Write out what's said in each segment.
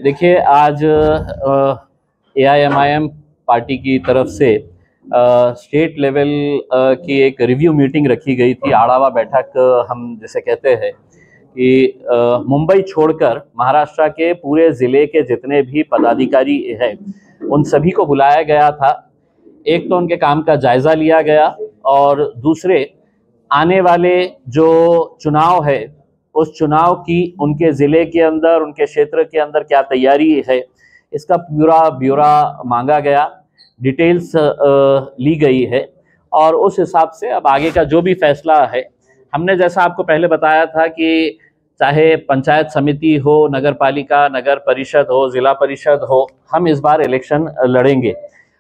देखिए आज AIMIM party की तरफ से स्टेट लेवल की एक रिव्यू मीटिंग रखी गई थी। आढ़ावा बैठक हम जिसे कहते हैं कि मुंबई छोड़कर महाराष्ट्र के पूरे ज़िले के जितने भी पदाधिकारी हैं उन सभी को बुलाया गया था। एक तो उनके काम का जायज़ा लिया गया और दूसरे आने वाले जो चुनाव है उस चुनाव की उनके ज़िले के अंदर, उनके क्षेत्र के अंदर क्या तैयारी है, इसका पूरा ब्यौरा मांगा गया, डिटेल्स ली गई है और उस हिसाब से अब आगे का जो भी फैसला है, हमने जैसा आपको पहले बताया था कि चाहे पंचायत समिति हो, नगर पालिका, नगर परिषद हो, ज़िला परिषद हो, हम इस बार इलेक्शन लड़ेंगे।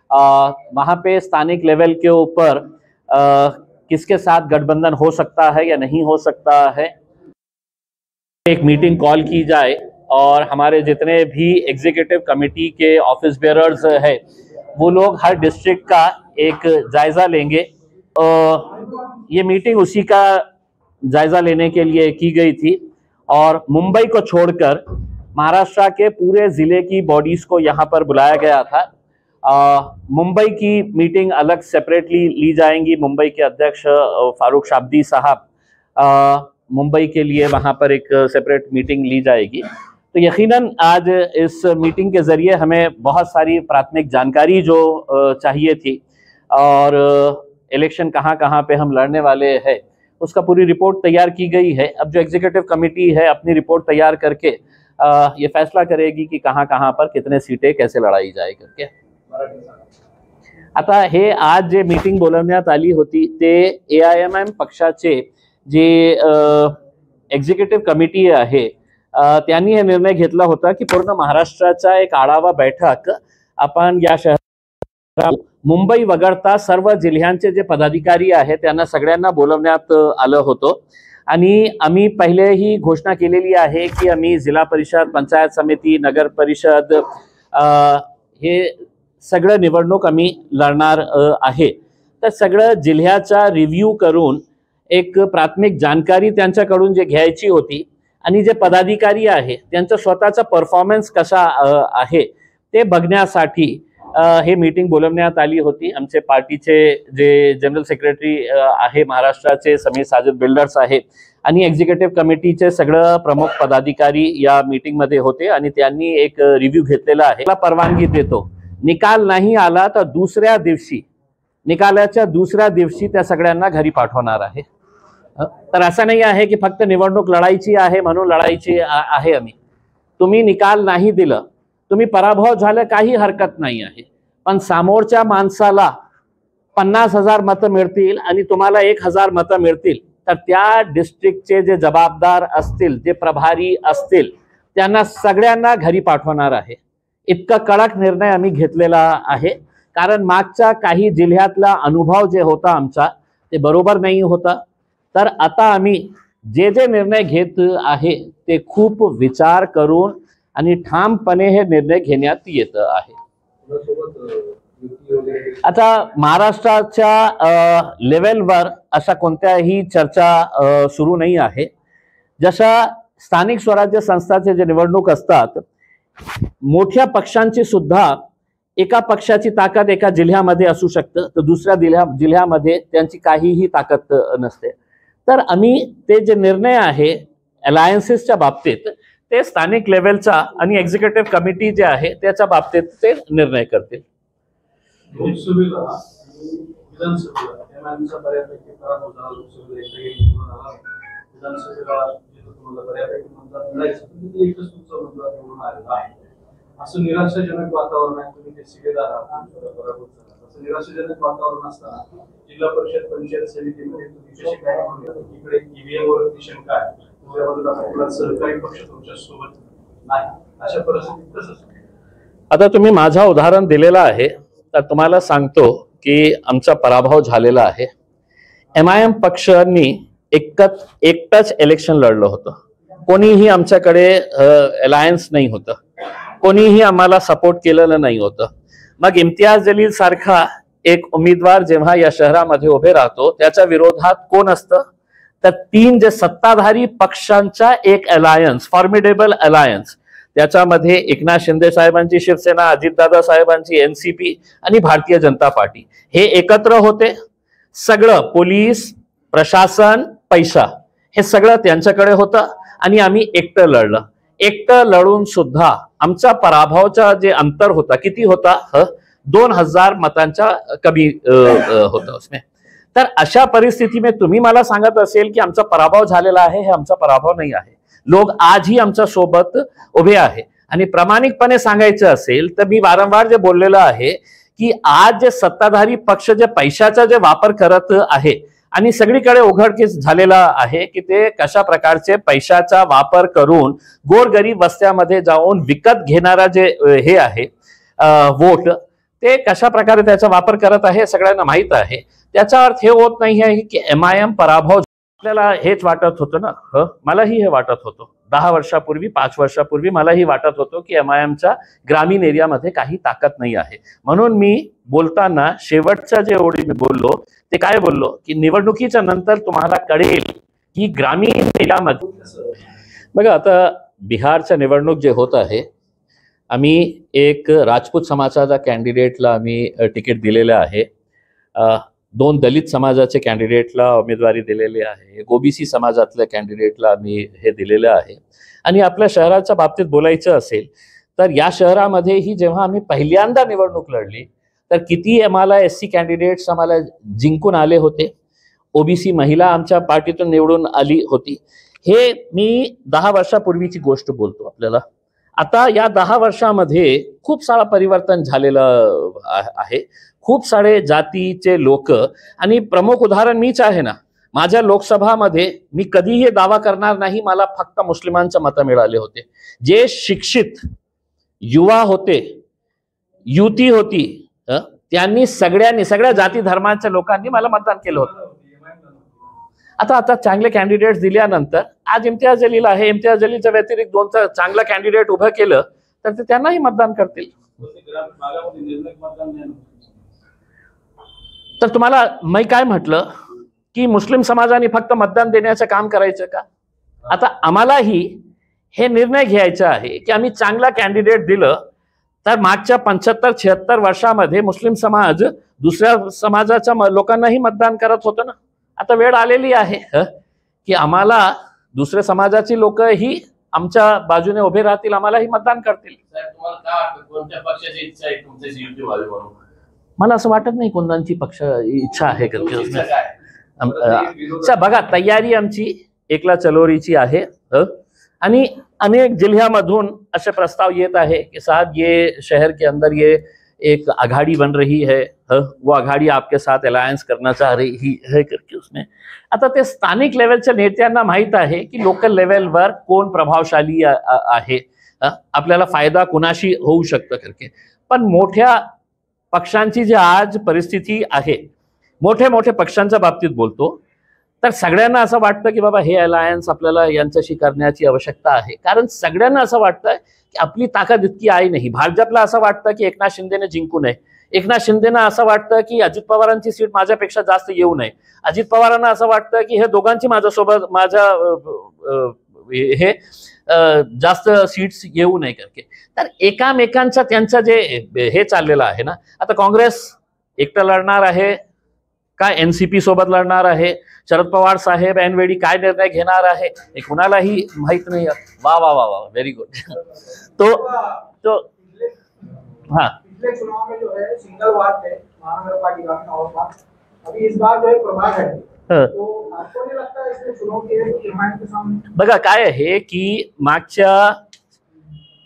वहाँ पे स्थानिक लेवल के ऊपर किसके साथ गठबंधन हो सकता है या नहीं हो सकता है, एक मीटिंग कॉल की जाए और हमारे जितने भी एग्जीक्यूटिव कमेटी के ऑफिस बेयरर्स हैं वो लोग हर डिस्ट्रिक्ट का एक जायज़ा लेंगे। ये मीटिंग उसी का जायज़ा लेने के लिए की गई थी और मुंबई को छोड़कर महाराष्ट्र के पूरे ज़िले की बॉडीज़ को यहाँ पर बुलाया गया था। मुंबई की मीटिंग अलग सेपरेटली ली जाएंगी। मुंबई के अध्यक्ष फारूक शाब्दी साहब मुंबई के लिए वहाँ पर एक सेपरेट मीटिंग ली जाएगी। तो यकीनन आज इस मीटिंग के ज़रिए हमें बहुत सारी प्राथमिक जानकारी जो चाहिए थी और इलेक्शन कहाँ कहाँ पे हम लड़ने वाले हैं उसका पूरी रिपोर्ट तैयार की गई है। अब जो एग्जीक्यूटिव कमेटी है अपनी रिपोर्ट तैयार करके ये फैसला करेगी कि कहाँ कहाँ पर कितने सीटें कैसे लढाई जाए करके। आता हे आज जे मीटिंग बोलवण्यात आली होती ते AIMIM पक्षाचे जे एक्झिक्युटिव्ह कमिटी आहे त्यांनी हे निर्णय घेतला होता की पूर्ण महाराष्ट्राचा एक आढावा बैठक आपण या शहरात मुंबई वगळता सर्व जिल्ह्यांचे जे पदाधिकारी आहेत त्यांना सगळ्यांना बोलवण्यात आलं होतं आणि आम्ही पहिले ही घोषणा केलेली आहे की आम्ही जिल्हा परिषद, पंचायत समिती, नगर परिषद हे सगळं निवडणूक आम्ही लढणार आहे। तर सगळं जिल्ह्याचा रिव्ह्यू करून एक प्राथमिक जानकारी त्यांच्याकडून जे घ्यायची होती आणि जे पदाधिकारी आहे त्यांचा स्वतःचा परफॉर्मन्स कसा आहे ते बघण्यासाठी हे मीटिंग बोलवण्यात आली होती। आमचे पार्टीचे जे जनरल सेक्रेटरी आहे महाराष्ट्राचे समीर साजिद बिल्डर्स आहे आणि एक्झिक्युटिव्ह कमिटीचे सगळे प्रमुख पदाधिकारी या मीटिंग मध्ये होते आणि त्यांनी एक रिव्ह्यू घेतलेला आहे। परवानगी देतो, निकाल नाही आला तर दुसऱ्या दिवशी, निकालाच्या दुसऱ्या दिवशी त्या सगळ्यांना घरी पाठवणार आहे। तर असं नाही आहे की फक्त निवडणूक लढायची आहे म्हणून लढायची आहे आम्ही। तुम्ही निकाल नाही दिलं, तुम्ही पराभव झाले काही हरकत नाही आहे, पण समोरच्या माणसाला 50,000 मतं मिळतील आणि तुम्हाला 1,000 मतं मिळतील तर त्या डिस्ट्रिक्टचे जे जबाबदार असतील, जे प्रभारी असतील त्यांना सगळ्यांना घरी पाठवणार आहे। इतका कडक निर्णय आम्ही घेतलेला आहे कारण मागच्या काही जिल्ह्यातला अनुभव जे होता आमचा ते बरोबर नाही होता। तर आता आम्ही जे जे निर्णय घेत आहे ते खूप विचार करून आणि ठामपणे हे निर्णय घेण्यात येत आहे। आता महाराष्ट्राच्या लेवलवर अशा कोणत्याही चर्चा सुरू नाही आहे। जशा स्थानिक स्वराज्य संस्थांचे जे निवडणूक असतात, मोठ्या पक्षांची सुद्धा एका पक्षाची ताकद एका जिल्ह्यामध्ये असू शकते तर दुसऱ्या जिल्ह्यामध्ये त्यांची काहीही ताकद नसते। तर आम्ही ते जे निर्णय आहे अलायन्सेसच्या बाबतीत ते स्थानिक लेवलचा आणि एक्झिक्युटिव्ह कमिटी जे आहे त्याच्या बाबतीत ते निर्णय करतील। असं निराशाजनक वातावरण आहे, तुम्ही ते शिलेदार आहात, असं निराशाजनक वातावरण असताना जिल्हा परिषद, पंचायत समितीमध्ये तुम्ही कशी काय इकडे ईव्हीएम वरती शंका आहे, तुमच्या बाजूला सहकारी पक्ष तुमच्या सोबत नाही, अशा परिस्थितीत कसं? आता तुम्ही माझा उदाहरण दिलेला आहे तर तुम्हाला सांगतो की आमचा पराभव झालेला आहे। MIM पक्षांनी एकटच इलेक्शन लढलं होतं, कोणीही आमच्याकडे अलायन्स नाही होतं, कोणीही आम्हाला सपोर्ट केलेलं नाही होतं। मग इम्तियाज जलील सारखा एक उमेदवार जेव्हा या शहरामध्ये उभे राहतो त्याच्या विरोधात कोण असतं तर 3 जे सत्ताधारी पक्षांचा एक अलायन्स, फॉर्मिडेबल अलायन्स, त्याच्यामध्ये एकनाथ शिंदे साहेबांची शिवसेना, अजितदादा साहेबांची एनसीपी आणि भारतीय जनता पार्टी हे एकत्र होते. सगळं पोलीस प्रशासन पैसा हे सगळं त्यांच्याकडे होतं आणि आम्ही एकटं लढलं. एकटं लढून सुद्धा आमचा पराभवाचा जे अंतर होता किती होता, 2000 मतांच्या कमी होता उसमें. तर अशा परिस्थिती में तुम्ही मला सांगत असेल की आमचा पराभव झालेला आहे, हे आमचा पराभव नाही आहे. लोक आजही आमच्या सोबत उभे आहे. आणि प्रामाणिकपणे सांगायचं असेल तर मी वारंवार जे बोललेलं आहे की आज जे सत्ताधारी पक्ष जे पैशाचा जे वापर करत आहे आणि सगळीकडे उघडकीस झालेला आहे की ते कशा प्रकारचे पैशाचा वापर करून गोरगरीब वस्त्यामध्ये जाऊन विकत घेणारा जे हे आहे वोट, ते कशा प्रकारे त्याचा वापर करत आहे सगळ्यांना माहित आहे. त्याचा अर्थ हे होत नाही आहे की MIM पराभव. आपल्याला हेच वाटत होतं ना, मलाही हे वाटत होतं 10 वर्षापूर्वी 5 वर्षापूर्वी मलाही वाटत होतं की MIMच्या ग्रामीण एरियामध्ये काही ताकद नाही आहे. म्हणून मी बोलताना शेवटच्या जे ओळी मी बोललो ते काय बोललो की निवडणुकीच्या नंतर तुम्हाला कळेल की ग्रामीण एरियामध्ये. बघा आता बिहारच्या निवडणूक जे होत आहे, आम्ही एक राजपूत समाजाच्या कॅन्डिडेटला आम्ही तिकीट दिलेलं आहे, 2 दलित समाजाचे कॅन्डिडेटला उमेदवारी दिलेली आहे, OBC समाजातल्या कॅन्डिडेटला आम्ही हे दिलेलं आहे. आणि आपल्या शहराच्या बाबतीत बोलायचं असेल तर या शहरामध्येही जेव्हा आम्ही पहिल्यांदा निवडणूक लढली तर किती आम्हाला SC कॅन्डिडेट्स आम्हाला जिंकून आले होते, OBC महिला आमच्या पार्टीतून निवडून आली होती. हे मी 10 वर्षापूर्वीची गोष्ट बोलतो आपल्याला. आता या 10 वर्षामध्ये खूप सारा परिवर्तन झालेलं आहे. खूप सारे जातीचे लोक, आणि प्रमुख उदाहरण मीच आहे ना. माझ्या लोकसभामध्ये मी कधीही दावा करणार नाही मला फक्त मुस्लिमांचं मतं मिळाले होते. जे शिक्षित युवा होते, युती होती, त्यांनी सगळ्या जाती धर्मांच्या लोकांनी मला मतदान केलं होतं. आता चांगले कॅन्डिडेट्स दिल्यानंतर आज इम्तियाज जलील आहे, इम्तियाज जलीलच्या व्यतिरिक्त 2 चांगला कॅन्डिडेट उभं केलं तर ते त्यांनाही मतदान करतील. तर तुम्हाला मी काय म्हटलं की मुस्लिम समाजाने फक्त मतदान देण्याचं काम करायचं का? आता आम्हालाही हे निर्णय घ्यायचा आहे की आम्ही चांगला कॅन्डिडेट दिलं तर मागच्या 75-76 वर्षामध्ये मुस्लिम समाज दुसऱ्या समाजाच्या लोकांनाही मतदान करत होतं ना. आता वेळ आलेली आहे की आम्हाला दुसऱ्या समाजाची लोकही आमच्या बाजूने उभे राहतील, आम्हालाही मतदान करतील. तुम्हाला काय वाटतं कोणत्या पक्षाची इच्छा आहे तुमच्याशी युती व्हावी म्हणून? मला असं वाटत नाही कोणाची पक्ष इच्छा आहे. बघा तयारी आमची एकला चलोरीची आहे आणि अनेक जिल्ह्यामधून असे प्रस्ताव येत आहे कि साहब ये शहर के अंदर ये एक आघाड़ी बन रही है, वो आघाड़ी आपके साथ अलायन्स करना चाह रही है करके उसमें. आता ते स्थानिक लेवलच्या नेत्यांना माहित आहे की लोकल लेवलवर कोण प्रभावशाली आहे, आपल्याला फायदा कोणाशी होऊ शकतं करके. पण मोठ्या पक्षांची जी आज परिस्थिती आहे, मोठे पक्षांच्या बाबतीत बोलतो तर सगळ्यांना असं वाटतं की बाबा हे अलायन्स आपल्याला यांच्याशी करण्याची आवश्यकता आहे. कारण सगळ्यांना असं वाटतं की आपली ताकद इतकी आहे नाही. भाजपला असं वाटतं की एकनाथ शिंदेने जिंकू नये, एकनाथ शिंदेना असं वाटतं की अजित पवारांची सीट माझ्यापेक्षा जास्त येऊ नये, अजित पवारांना असं वाटतं की हे दोघांची माझ्या हे जास्त सीट्स येऊ नये करके. तर एकामेकांचा त्यांचं जे हे चाललेलं आहे ना. आता काँग्रेस एकटं लढणार आहे का एनसीपी सोबत लढणार आहे, शरद पवार साहेब ऐनवेळी काय निर्णय घेणार आहे हे कुणालाही माहित नाही. वा वा वा वा, व्हेरी गुड. तो हाँ पिछले चुनाव में जो है सिंगल वार्ड थे महानगर पालिका में और अभी इस बार जो है प्रभाग है, तो आपको नहीं लगता इसमें चुनाव के सामने? बघा काय आहे की मागच्या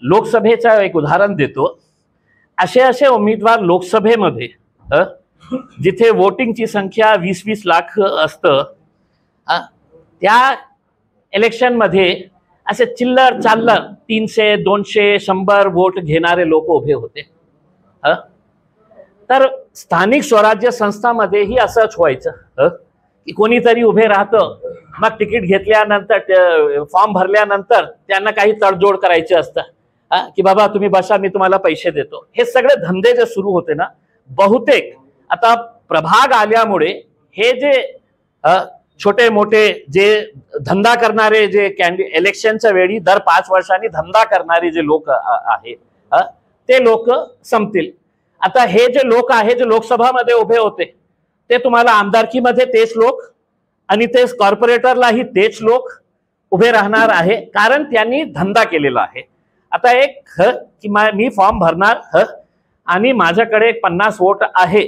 लोकसभेचा एक उदाहरण देतो. असे उमेदवार लोकसभेमध्ये जिथे वोटिंगची संख्या 20-20 लाख असतं, त्या इलेक्शन मध्ये असे चिल्लर चाललर 300, 200, 100 वोट घेणारे लोक उभे होते. तर स्थानिक स्वराज्य संस्थांमध्येही असंच व्हायचं की कोणीतरी उभे राहतं, मग तिकीट घेतल्यानंतर फॉर्म भरल्यानंतर त्यांना काही तडजोड करायचे असतं की बाबा तुम्ही बसा, मी तुम्हाला पैसे देतो. हे सगळे धंदे जे सुरू होते ना, बहुतेक आता प्रभाग आल्यामुळे हे जे छोटे मोठे जे धंदा करणारे जे इलेक्शनच्या वेळी दर 5 वर्षांनी धंदा करणारे जे लोक आहे ते लोक संपतील. आता हे जे लोक आहे जे लोकसभामध्ये उभे होते ते तुम्हाला आमदारकीमध्ये तेच लोक आणि तेच कॉर्पोरेटरलाही तेच लोक उभे राहणार आहे, कारण त्यांनी धंदा केलेला आहे. आता एक की मी फॉर्म भरणार आणि माझ्याकडे 50 वोट आहे,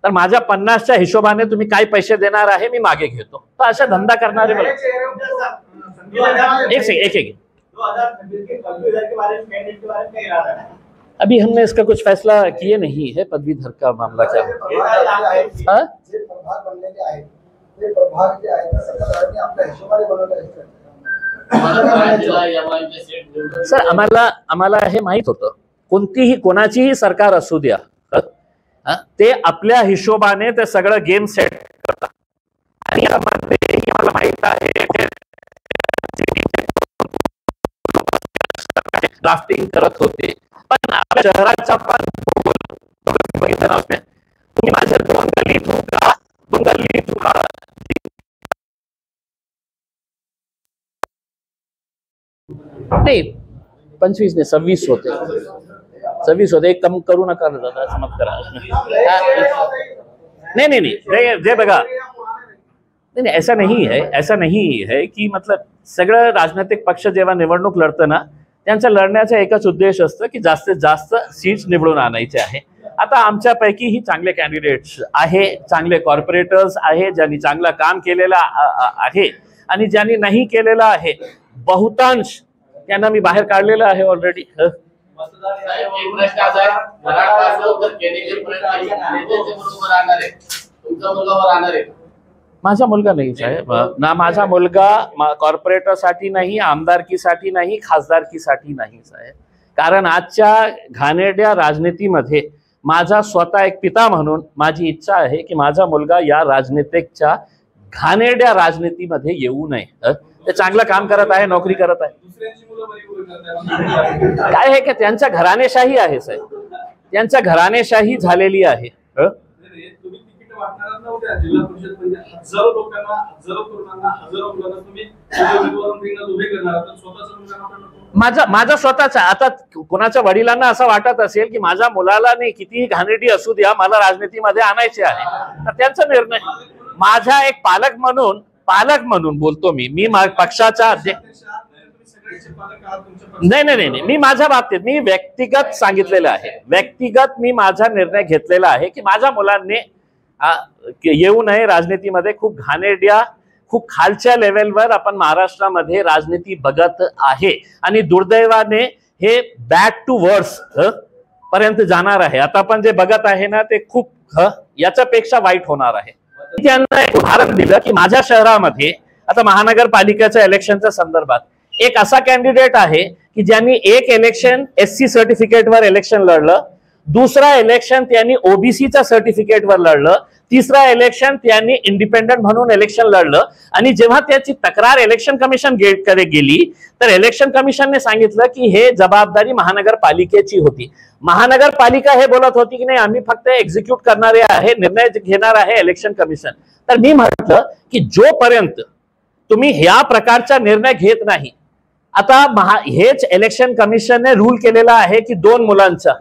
तर माझ्या 50च्या हिशोबाने तुम्ही काय पैसे देणार आहे मी मागे घेतो. तर अशा धंदा करणारे एक अभी हमने इसका कुछ फैसला किए नहीं है. पदवीधर का मामला क्या है? सर आम्हाला हे माहित होतं, कोणतीही कोणाचीही सरकार असू द्या ते आपल्या हिशोबाने ते सगळं गेम सेट करतात. आणि मला माहित आहे ड्राफ्टिंग करत होते, पण आपल्या शहराचा पण तुम्ही माझ्या 2 गल्ली नाही 25 नाही 26 होते. 26 होते. एक कम करू नका दादा, असं मत करा. नहीं जे बघा, नहीं ऐसा नहीं है की मतलब सगळं राजनैतिक पक्ष जेव्हा निवडणूक लढतं ना त्यांचा लढण्याचा एकच उद्देश असतं की जास्तीत जास्त सीट्स निवडून आणायचे आहे. आता आमच्यापैकीही चांगले कॅन्डिडेट्स आहे, चांगले कॉर्पोरेटर्स आहे ज्यांनी चांगलं काम केलेलं आहे आणि ज्यांनी नाही केलेलं आहे बहुतांश त्यांना मी बाहेर काढलेलं आहे ऑलरेडी. माझा मुलगा नाही साहेब ना, माझा मुलगा कॉर्पोरेटरसाठी नाही, आमदारकीसाठी नाही, खासदारकीसाठी नाही साहेब. कारण आजच्या घाणेरड्या राजनीतीमध्ये माझा स्वतः एक पिता म्हणून माझी इच्छा आहे की माझा मुलगा या राजनीतिकच्या घाणेरड्या राजनीतीमध्ये येऊ नये. ते चांगलं काम करत आहे, नोकरी करत आहे. काय आहे की त्यांच्या घराणेशाही आहे साहेब, त्यांच्या घराणेशाही झालेली आहे. जिल्हा परिषद म्हणजे हजारो लोकांना, हजारो तरुणांना, हजारो मुलांना तुम्ही उभे करणार. माझा स्वतःचा, आता कोणाच्या वडिलांना असं वाटत असेल की माझ्या मुलाला नाही कितीही घाणेरडी असू द्या मला राजनीतीमध्ये आणायचे आहे, तर त्यांचा निर्णय. माझा एक पालक म्हणून बोलतो मी पक्षाचा अध्यक्ष नाही, मी माझ्या बाबतीत मी व्यक्तिगत सांगितलेलं आहे, व्यक्तिगत मी माझा निर्णय घेतलेला आहे की माझ्या मुलांनी येऊ नये राजनीतीमध्ये. खूप घाणेरड्या, खूप खालच्या लेवलवर आपण महाराष्ट्रामध्ये राजनीती बघत आहे आणि दुर्दैवाने हे बॅक टू वर्स पर्यंत जाणार आहे. आता आपण जे बघत आहे ना ते खूप याच्यापेक्षा वाईट होणार आहे. त्यांना एक उदाहरण दिलं की माझ्या शहरामध्ये आता महानगरपालिकेच्या इलेक्शनच्या संदर्भात एक असा कॅन्डिडेट आहे की ज्यांनी एक इलेक्शन SC सर्टिफिकेटवर इलेक्शन लढलं, दुसरा इलेक्शन त्यांनी OBCच्या सर्टिफिकेटवर लढलं, तिसरा इलेक्शन त्यांनी इंडिपेंडंट म्हणून इलेक्शन लढलं. आणि जेव्हा त्याची तक्रार इलेक्शन कमिशन कडे गेली तर इलेक्शन कमिशनने सांगितलं की हे जबाबदारी महानगरपालिकेची होती. महानगरपालिका हे बोलत होती की नाही आम्ही फक्त एक्झिक्यूट करणारे आहे, निर्णय घेणार आहे इलेक्शन कमिशन. तर मी म्हटलं की जोपर्यंत तुम्ही ह्या प्रकारचा निर्णय घेत नाही, आता हेच इलेक्शन कमिशनने रूल केलेला आहे की 2 मुलांचा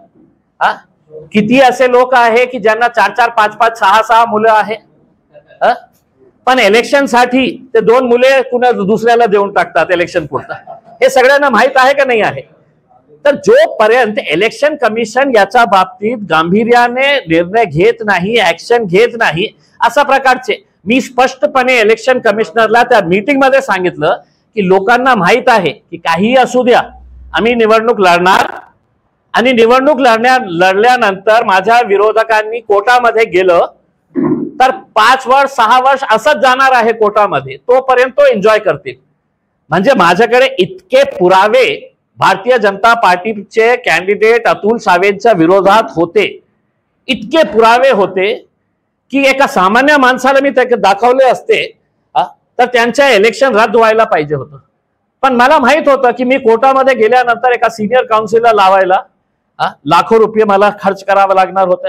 किती असे लोक आहे की ज्यांना 4-4, 5-5, 6-6 मुलं आहे, पण इलेक्शन साठी ते 2 मुले कुणा दुसऱ्याला देऊन टाकतात इलेक्शन पुरता. हे सगळ्यांना माहित आहे का नाही आहे? तर जोपर्यंत इलेक्शन कमिशन याच्या बाबतीत गांभीर्याने निर्णय घेत नाही, ऍक्शन घेत नाही, अशा प्रकारचे मी स्पष्टपणे इलेक्शन कमिशनरला त्या मीटिंग मध्ये सांगितलं की लोकांना माहित आहे की काहीही असू द्या आम्ही निवडणूक लढणार आणि निवडणूक लढल्यानंतर माझ्या विरोधकांनी कोर्टामध्ये गेलं तर 5 वर्ष 6 वर्ष असंच जाणार आहे कोर्टामध्ये, तोपर्यंत तो एन्जॉय करतील. म्हणजे माझ्याकडे इतके पुरावे भारतीय जनता पार्टीचे कॅन्डिडेट अतुल सावेंच्या विरोधात होते, इतके पुरावे होते की एका सामान्य माणसाला मी ते दाखवले असते तर त्यांच्या इलेक्शन रद्द व्हायला पाहिजे होतं. पण मला माहित होतं की मी कोर्टामध्ये गेल्यानंतर एका सिनियर काउन्सिलला लावायला लाखो रुपये मला खर्च करावा लागणार होते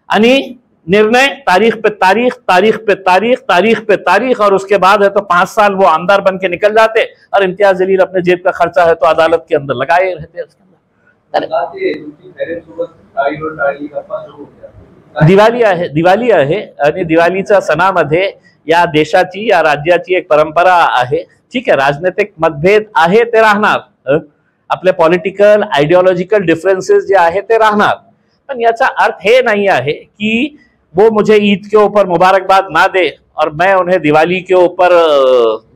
आणि निर्णय तारीख पे तारीख, तारीख पे तारीख, तारीख पे तारीख, और उसके बाद है तो 5 साल वो आमदार बन के निकल जाते, और इम्तियाज जलील अपने जेब का खर्चा है तो अदालत के अंदर लगाए रहते उसके अंदर। दिवाळी आहे आणि दिवाळीच्या सणामध्ये या देशाची या राज्याची एक परंपरा आहे। ठीक आहे, राजनीतिक मतभेद आहे ते राहणार, आपले पॉलिटिकल आइडियोलॉजिकल डिफरेंसेस जे आहे ते राहणार, पण याचा अर्थ हे नहीं है कि वो मुझे ईद के ऊपर मुबारकबाद ना दे और मैं उन्हें दिवाली के ऊपर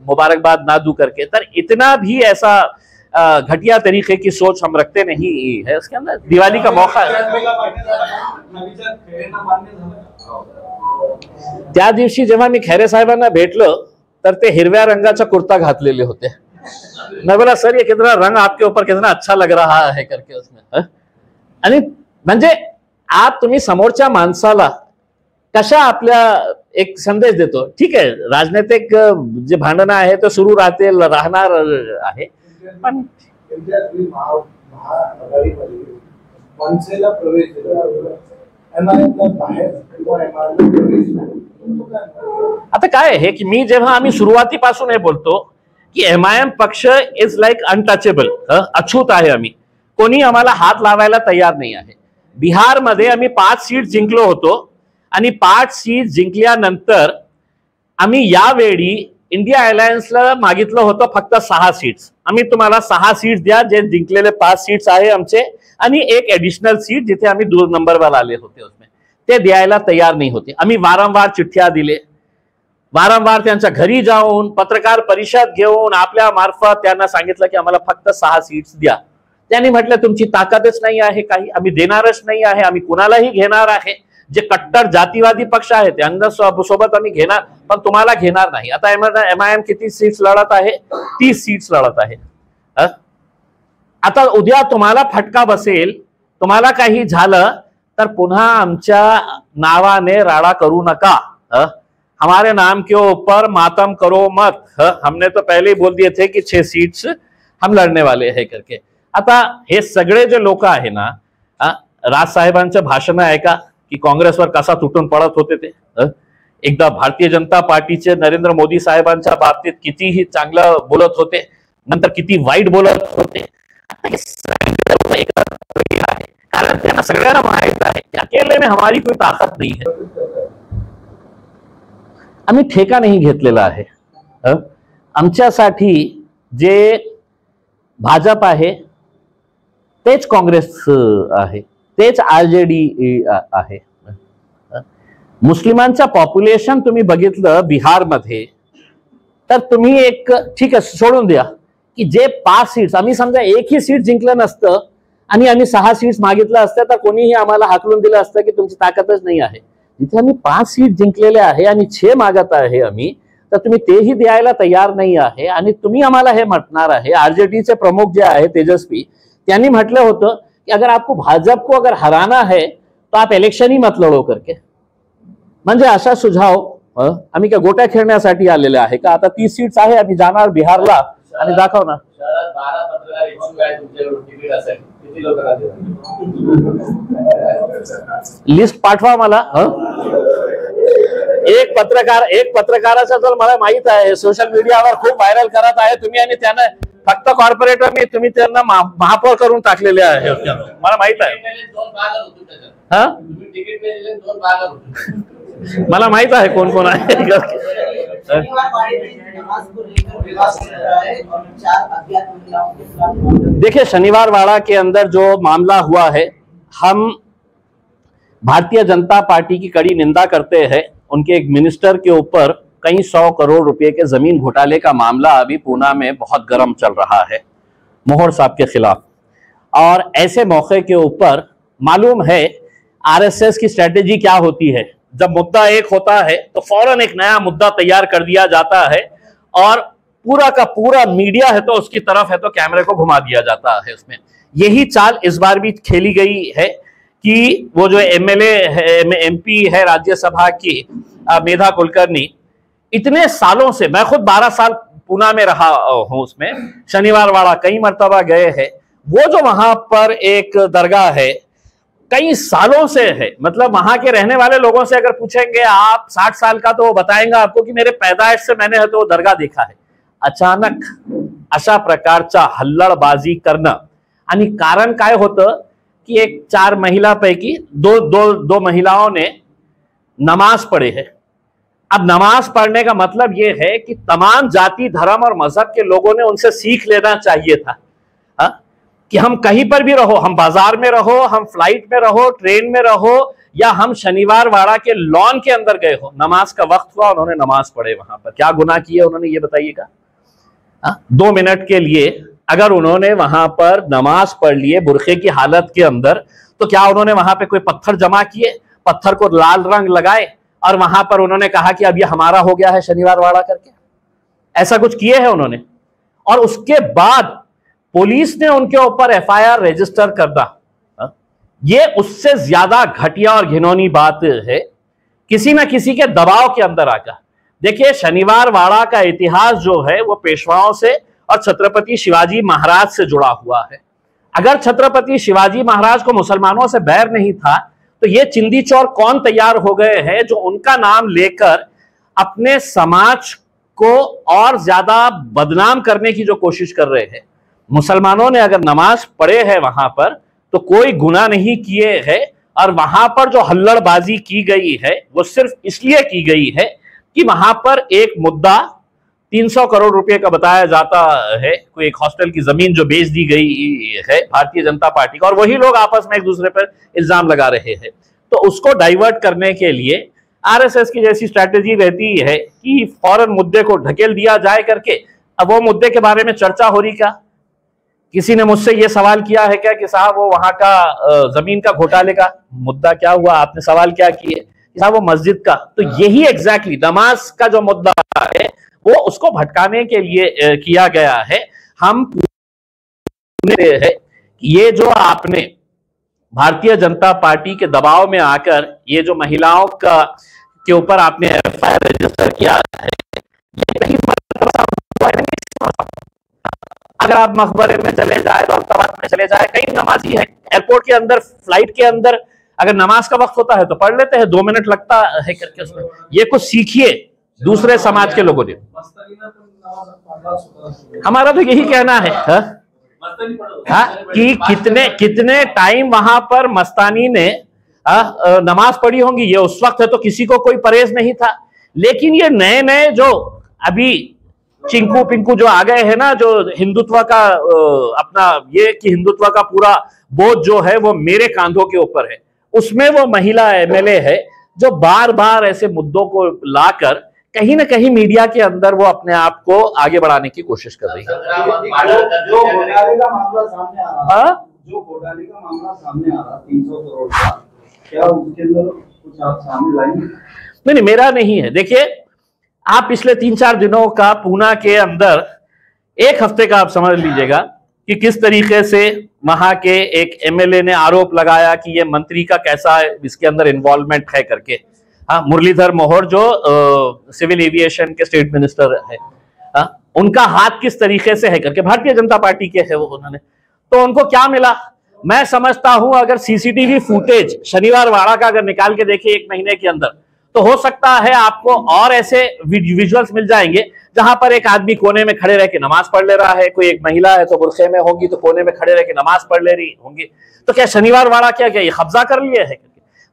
मुबारकबाद ना दूं करके। तर इतना भी ऐसा घटिया तरीके की सोच हम रखते नहीं है। उसके अंदर दिवाली का मौका है। त्या दिवशी जेव्हा मी खैरे साहेबांना भेटलो तर ते हिरव्या रंगाचा कुर्ता घातलेले होते। मैं बोला सर ये कितना रंग आपके ऊपर कितना अच्छा लग रहा है करके उसमें। आणि म्हणजे आप तुम्ही समोरच्या माणसाला कशा आपल्या एक संदेश देतो। ठीक आहे, राजनीतिक जे भांडणं आहे ते सुरू राहतील, राहणार आहे, पण मनसेला प्रवेश आता काय आहे की मी जेव्हा आम्ही सुरुवातीपासून हे बोलतो की एमआयएम पक्ष इज लाईक अनटचेबल, अछूत आहे, आम्ही कोणी आम्हाला हात लावायला तयार नाही आहे। बिहारमध्ये आम्ही 5 सीट जिंकलो होतो आणि 5 सीट जिंकल्यानंतर आम्ही यावेळी इंडिया अलायन्सला मागितलं होतं फक्त 6 सीट्स। आम्ही तुम्हाला 6 सीट्स द्या, जे जिंकलेले 5 सीट्स आहे आमचे, आणि एक एडिशनल सीट जिथे आम्ही 2 नंबरवर आले होते उसमें, ते द्यायला तयार नाही होते। आम्ही वारंवार चिठ्ठ्या दिले, वारंवार त्यांच्या घरी जाऊन पत्रकार परिषद घेऊन आपल्या मार्फत त्यांना सांगितलं की आम्हाला फक्त 6 सीट्स द्या। त्यांनी म्हटलं तुमची ताकदच नाही आहे काही, आम्ही देणारच नाही आहे, आम्ही कुणालाही घेणार आहे, जे कट्टर जातीवादी पक्ष आहेत त्यांना सोबत आम्ही घेणार, पण तुम्हाला घेणार नाही। आता एमआयएम किती सीट्स लढत आहे? 30 सीट्स लढत आहे। आता उद्या तुम्हाला फटका बसेल, तुम्हाला काही झालं तर पुन्हा आमच्या नावाने राडा करू नका। हमारे नाम के ऊपर मातम करो मत। हमने तो पहले ही बोल दिए थे कि 6 सीट्स हम लड़ने वाले हैं करके। आता हे सगळे जे लोक आहे ना, राज साहेबांचं भाषण ऐका की काँग्रेसवर कसा तुटून पडत होते ते। एकदा भारतीय जनता पार्टीचे नरेंद्र मोदी साहेबांच्या बाबतीत कितीही चांगलं बोलत होते, नंतर किती वाईट बोलत होते। कारण त्यांना सगळ्यांना माहित आहे की अकेले में हमारी कोई ताकद नहीं है। आम्ही ठेका नाही घेतलेला आहे। आमच्यासाठी जे भाजप आहे तेच काँग्रेस आहे, तेच आरजेडी आहे। मुस्लिमांचं पॉप्युलेशन तुम्ही बघितलं बिहारमध्ये तर तुम्ही एक ठीक आहे सोडून द्या की जे 5 सीट्स, आम्ही समजा एकही सीट जिंकलं नसतं आणि आम्ही 6 सीट्स मागितलं असतं तर कोणीही आम्हाला हाकलून दिलं असतं की तुमची ताकदच नाही आहे। जिथे आम्ही 5 सीट जिंकलेले आहे आणि 6 मागत आहे आम्ही, तर तुम्ही तेही द्यायला तयार नाही आहे आणि तुम्ही आम्हाला हे म्हटणार आहे। आरजेडीचे प्रमुख जे आहे तेजस्वी, त्यांनी म्हटलं होतं कि अगर आपको भाजपा को अगर हराना है तो आप इलेक्शन ही मत लढो करके। म्हणजे असा सुझाव आम्ही काय गोट्या खेळण्यासाठी आलेले आहे का? आता 30 सीट्स आहे, आम्ही जाणार बिहारला आणि दाखवणार। शहरात 12 पत्रकार इच्छुक आहेत तुमच्याकडे तिकीट असेल, किती लोकांना देणार? लिस्ट पाठवा मला। एक पत्रकाराचा तर मला माहित आहे सोशल मीडियावर खूप व्हायरल करत आहे तुम्ही, आणि त्याने फक्त कॉर्पोरेटर मी तुम्ही त्यांना महापौर करून टाकलेले आहे, मला माहित आहे। 2 भाग होतो त्याच्यात। हा, तुम्ही तिकीट दिले 2 भाग होतो, मला माहित आहे कोण कोण आहे। देखिए, शनिवार वाड़ा के अंदर जो मामला हुआ है, हम भारतीय जनता पार्टी की कड़ी निंदा करते हैं। उनके एक मिनिस्टर के ऊपर कई 100 करोड़ रुपए के जमीन घोटाले का मामला अभी पूना में बहुत गर्म चल रहा है मोहर साहब के खिलाफ, और ऐसे मौके के ऊपर मालूम है आरएसएस की स्ट्रेटेजी क्या होती है। जब मुद्दा एक होता है तो फौरन एक नया मुद्दा तैयार कर दिया जाता है, और पूरा का पूरा मीडिया है तो उसकी तरफ है तो कैमरे को घुमा दिया जाता है। उसमें यही चाल इस बार भी खेली गई है कि वो जो एमएलए एमपी है राज्यसभा की मेधा कुलकर्णी, इतने सालों से, मैं खुद 12 साल पूना में रहा हूं, उसमें शनिवार वाड़ा कई मर्तबा गए हैं। वो जो वहां पर एक दरगाह है कई सालों से है। मतलब वहां के रहने वाले लोगों से अगर पूछेंगे आप 60 साल का, तो वो बताएंगा आपको की मेरे पैदाइश से मैंने तो दरगाह देखा है। अचानक अशा प्रकारचा हल्लडबाजी करणं, आणि कारण काय होतं की एक 4 महिलापैकी दो महिलाओं ने नमाज पढ़े है। अब नमाज पढ़ने का मतलब यह है कि तमाम जाति, धर्म और मजहब के लोगों ने उनसे सीख लेना चाहिए था कि हम कहीं पर भी रहो, हम बाजार में रहो, हम फ्लाइट में रहो, ट्रेन में रहो, या हम शनिवार वाड़ा के लॉन के अंदर गए हो, नमाज का वक्त हुआ, उन्होंने नमाज पढ़े। वहां पर क्या गुनाह किए उन्होंने, ये बताइएगा। 2 मिनट के लिए अगर उन्होंने वहां पर नमाज पढ़ लिए बुरखे की हालत के अंदर, तो क्या उन्होंने वहां पे कोई पत्थर जमा किए, पत्थर को लाल रंग लगाए और वहां पर उन्होंने कहा कि अब ये हमारा हो गया है शनिवार वाड़ा करके? ऐसा कुछ किए हैं उन्होंने? और उसके बाद पुलिस ने उनके ऊपर एफआईआर रजिस्टर करना, ये उससे ज्यादा घटिया और घिनौनी बात है, किसी ना किसी के दबाव के अंदर आकर। देखिए, शनिवार वाड़ा का इतिहास जो है वो पेशवाओं से और छत्रपति शिवाजी महाराज से जुड़ा हुआ है। अगर छत्रपति शिवाजी महाराज को मुसलमानों से बैर नहीं था, तो ये चिंदी चोर कौन तैयार हो गए हैं जो उनका नाम लेकर अपने समाज को और ज्यादा बदनाम करने की जो कोशिश कर रहे हैं। मुसलमानों ने अगर नमाज पढ़े है वहां पर, तो कोई गुनाह नहीं किए है, और वहां पर जो हल्लड़बाजी की गई है वो सिर्फ इसलिए की गई है कि वहां पर एक मुद्दा 300 करोड़ रुपए का बताया जाता है, कोई एक हॉस्टल की जमीन जो बेच दी गई है भारतीय जनता पार्टी का, और वही लोग आपस में एक दूसरे पर इल्जाम लगा रहे हैं। तो उसको डाइवर्ट करने के लिए आरएसएस की जैसी स्ट्रैटेजी रहती है कि फौरन मुद्दे को ढकेल दिया जाए करके। अब वो मुद्दे के बारे में चर्चा हो रही क्या? किसी ने मुझसे ये सवाल किया है क्या कि साहब वो वहां का जमीन का घोटाले का मुद्दा क्या हुआ? आपने सवाल क्या किए? साहब वो मस्जिद का। तो यही एग्जैक्टली नमाज का जो मुद्दा है वो उसको भटकाने के लिए किया गया है। हम है ये जो आपने भारतीय जनता पार्टी के दबाव में आकर ये जो महिलाओं का के ऊपर आपने एफआईआर रजिस्टर किया है, ये कहीं अगर आप मकबरे में चले जाए, दौलताबाद में चले जाए, कई नमाजी है, एयरपोर्ट के अंदर, फ्लाइट के अंदर अगर नमाज का वक्त होता है तो पढ़ लेते हैं, 2 मिनट लगता है करके उसमें। ये कुछ सीखिए दूसरे समाज के लोगों ने। हमारा तो यही कहना है कि कितने टाइम वहां पर मस्तानी ने नमाज पढ़ी होंगी। ये उस वक्त है तो किसी को कोई परहेज नहीं था, लेकिन ये नए नए जो अभी चिंकू पिंकू जो आ गए हैं ना, जो हिंदुत्व का अपना ये कि हिंदुत्व का पूरा बोझ जो है वो मेरे कांधों के ऊपर है, उसमें वो महिला एमएलए है जो बार बार ऐसे मुद्दों को लाकर कहीं ना कहीं मीडिया के अंदर वो अपने आप को आगे बढ़ाने की कोशिश कर रही है। जो घोटाले का मामला सामने आ रहा, जो घोटाले का मामला सामने आ रहा 300 करोड़ का, क्या उसके अंदर कुछ आप सामने लाएंगे? नहीं, मेरा नहीं है। देखिए, आप पिछले 3-4 दिनों का पूना के अंदर, 1 हफ्ते का आप समझ लीजिएगा कि किस तरीके से वहां के एक एमएलए ने आरोप लगाया कि ये मंत्री का कैसा इसके अंदर इन्वॉल्वमेंट है करके। हाँ, मुरलीधर मोहोर जो सिविल एविएशन के स्टेट मिनिस्टर है, उनका हाथ किस तरीके से है करके, भारतीय जनता पार्टी के है वो, उन्होंने तो उनको क्या मिला? मैं समझता हूं अगर सीसीटीवी फुटेज शनिवार वाड़ा का अगर निकाल के देखिए 1 महीने के अंदर, तो हो सकता है आपको और ऐसे विजुअल्स मिल जाएंगे जहां पर एक आदमी कोने में खड़े रह के नमाज पढ़ ले रहा है, कोई एक महिला है तो बुरखे में होगी तो कोने में खड़े रह के नमाज पढ़ ले रही होंगी। तो क्या शनिवार वाड़ा क्या ये कब्जा कर लिए है?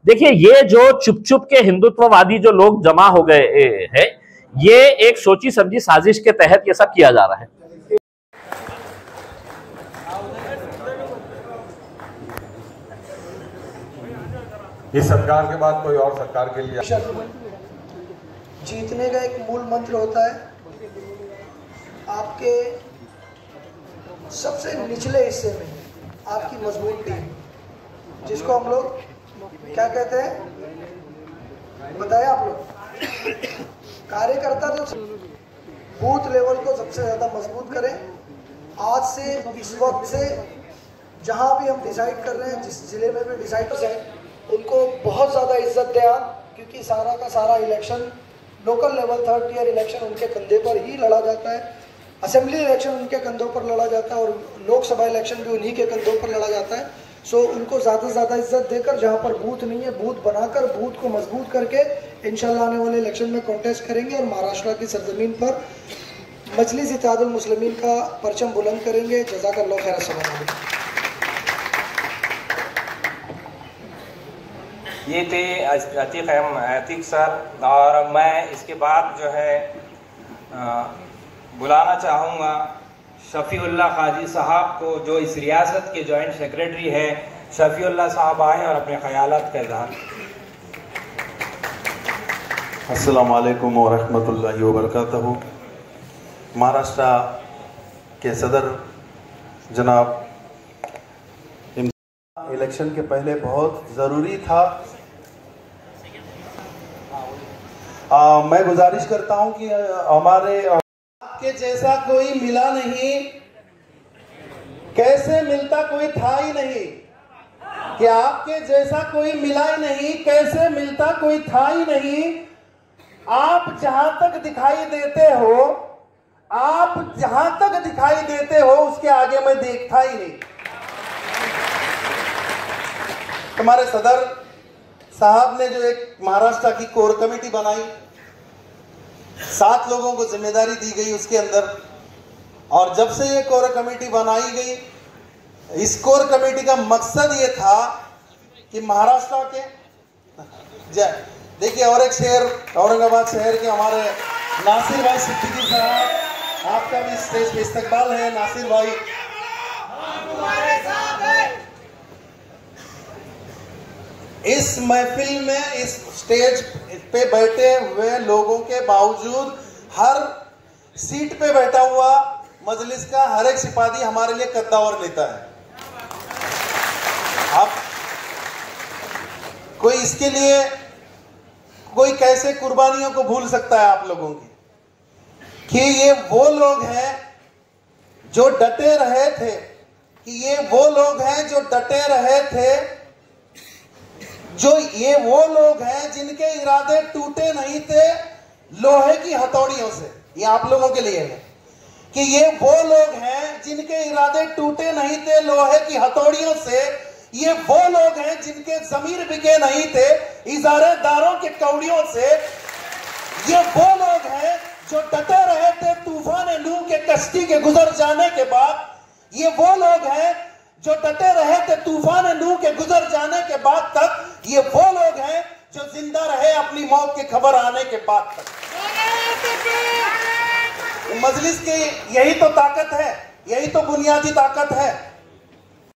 देखिए, ये जो चुप चुप के हिंदुत्ववादी जो लोग जमा हो गए हैं, ये एक सोची समझी साजिश के तहत ये सब किया जा रहा है। इस सरकार के बाद कोई और सरकार के लिए जीतने का एक मूल मंत्र होता है आपके सबसे निचले हिस्से में आपकी मजबूत टीम, जिसको हम लोग क्या कहते हैं बताया आप लोग, कार्यकर्ता तो बूथ लेवल को सबसे ज़्यादा मजबूत करें। आज से इस वक्त से जहां भी हम डिसाइड कर रहे हैं, जिस जिले में भी डिसाइड कर रहे हैं, उनको बहुत ज़्यादा इज्जत दें आप, क्योंकि सारा का सारा election local level 3rd tier election उनके कंधे पर ही लड़ा जाता है, असेंबली इलेक्शन उनके कंधों पर लड़ा जाता है और लोकसभा इलेक्शन भी उन्हीं के कंधों पर लड़ा जाता है। सो उनको ज़्यादा से ज़्यादा इज्जत देकर, जहाँ पर बूथ नहीं है बूथ बनाकर, बूथ को मजबूत करके इंशाल्लाह आने वाले इलेक्शन में कॉन्टेस्ट करेंगे और महाराष्ट्र की सरजमीन पर मजलिस इत्तेहादुल मुस्लिमीन का परचम बुलंद करेंगे। जज़ाकल्लाह खैर। अस्सलाम वालेकुम। ये थे अतीक सर, और मैं इसके बाद जो है बुलाना चाहूँगा शफ़ीउल्लाह काजी साहब को, जो इस रियासत के जॉइंट सेक्रेटरी है। शफ़ीउल्लाह साहब आए और अपने ख़यालात का इज़हार। अस्सलामु अलैकुम व रहमतुल्लाहि व बरकातहू। महाराष्ट्र के सदर जनाब, इलेक्शन के पहले बहुत ज़रूरी था। मैं गुजारिश करता हूं कि हमारे आपके जैसा कोई मिला नहीं, कैसे मिलता कोई था ही नहीं, कि आपके जैसा कोई मिला ही नहीं, कैसे मिलता कोई था ही नहीं। आप जहां तक दिखाई देते हो, आप जहां तक दिखाई देते हो उसके आगे मैं देखता ही नहीं। हमारे सदर साहब ने जो एक महाराष्ट्र की कोर कमेटी बनाई, 7 लोगों को जिम्मेदारी दी गई उसके अंदर, और जब से ये कोर कमेटी बनाई गई, इस कोर कमेटी का मकसद ये था कि महाराष्ट्र के देखिए, और एक शहर औरंगाबाद शहर के हमारे नासिर भाई सिद्दीकी साहब, आपका भी स्टेज पे इस्तकबाल है। नासिर भाई, इस महफिल में इस स्टेज पे बैठे हुए लोगों के बावजूद हर सीट पे बैठा हुआ मजलिस का हर एक सिपाही हमारे लिए कद्दावर लेता है। अब कोई इसके लिए कोई कैसे कुर्बानियों को भूल सकता है आप लोगों की, कि ये वो लोग हैं जो डटे रहे थे, कि ये वो लोग हैं जो डटे रहे थे, जो ये वो लोग हैं जिनके इरादे टूटे नहीं थे लोहे की हथौड़ियों से। ये आप लोगों के लिए है कि ये वो लोग हैं जिनके इरादे टूटे नहीं थे लोहे की हथौड़ियों से। ये वो लोग हैं जिनके जमीर बिके नहीं थे इजारेदारों के कौड़ियों से। ये वो लोग हैं जो डटे रहे थे तूफान नूह के कश्ती के गुजर जाने के बाद। ये वो लोग हैं जो डटे रहे थे तूफान नूह के गुजर जाने के बाद तक। ये वो लोग हैं जो जिंदा रहे अपनी मौत की खबर आने के बाद तक। मजलिस की यही तो ताकत है, यही तो बुनियादी ताकत है।